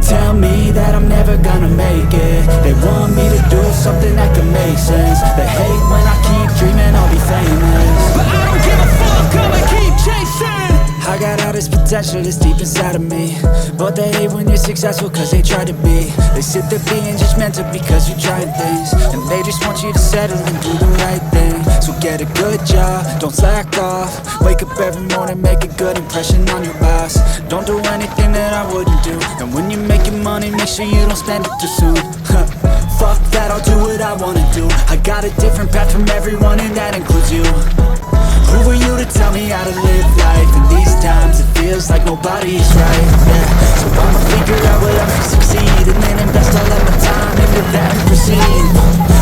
tell me that I'm never gonna make it. They want me to do something that can make sense. They hate when I keep dreaming I'll be famous, but I don't give a fuck, I'ma keep chasing. I got all this potential that's deep inside of me, but they hate when you're successful cause they try to be. They sit there being judgmental because you're trying things, and they just want you to settle and do the right thing. So get a good job, don't slack off. Wake up every morning, make a good impression on your boss. Don't do anything that I wouldn't do, and when you're making money, make sure you don't spend it too soon. Fuck that, I'll do what I wanna do. I got a different path from everyone and that includes you. Who are you to tell me how to live life? In these times it feels like nobody's right, yeah. So I'ma figure out what I can succeed, and then invest all of my time into that and proceed.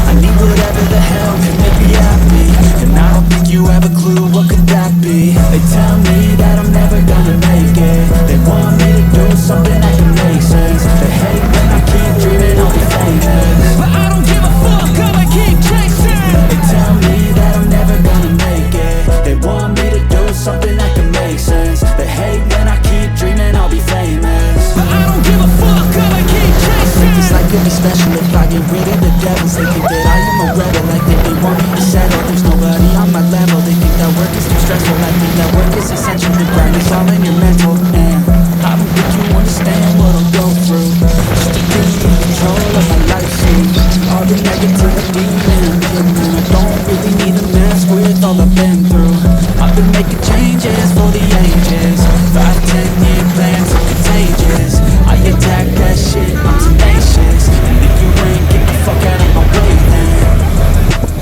I need whatever the hell can make me happy, and I don't think you have a clue what could that be. They tell me that I'm never gonna make it. They want me to do something that can make sense. They hate when I keep dreaming I'll be famous, but I don't give a fuck, I'ma keep chasing. They tell me that I'm never gonna make it. They want me to do something that can make sense. They hate when I keep dreaming I'll be famous, but I don't give a fuck, I'ma keep chasing. This life could be special if I get rid of the devils. They think that I am a rebel, like they want me to settle. There's nobody on my level. They think that work is too stressful. I think that work is essential. The grind is all in your mental, and I don't think you understand what I'll go through just to be in control of my life. See, all the negativity and I don't really need to mess with all I've been through. I've been making changes for the ages. 5-10 year plans are contagious. I attack that shit, I'm tenacious. And if you ain't, get the fuck out of my way then.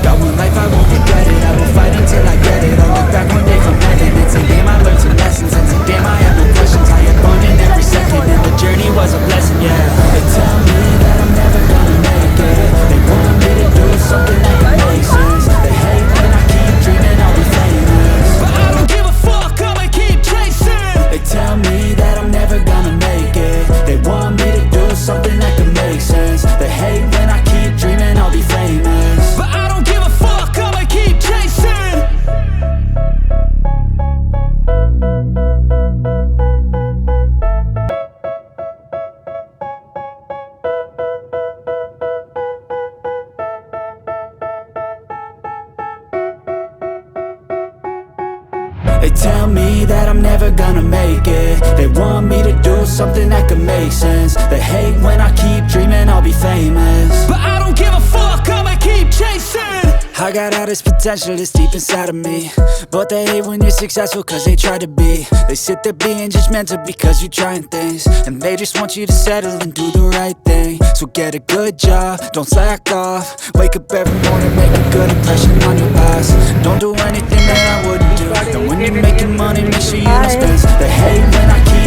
Got one life, I won't regret it. I will fight until I get it. I'll look back one day from heaven and say damn, I learned some lessons. And say damn, I have no questions. I had fun in every second, and the journey was a blessing, yeah. They tell me that I'm never gonna make it. They want me to do something that can make sense. They hate when I keep dreaming I'll be famous, but I don't give a fuck, I'ma keep chasing. They tell me that I'm never gonna make it. They want me to do something that can make sense. They hate when I keep dreaming I'll be famous, but I don't give a fuck, I'ma keep chasing. They tell me that I'm never gonna make it. They want me to do something that can make sense. They hate when I keep dreaming I'll be famous, but I don't give a fuck, I'ma keep chasing. I got all this potential that's deep inside of me, but they hate when you're successful cause they try to be. They sit there being judgmental because you're trying things, and they just want you to settle and do the right thing. So get a good job, don't slack off. Wake up every morning, make a good impression on your boss. Don't do anything that I wouldn't do, and when you're making money, make sure you don't spend. They hate when I keep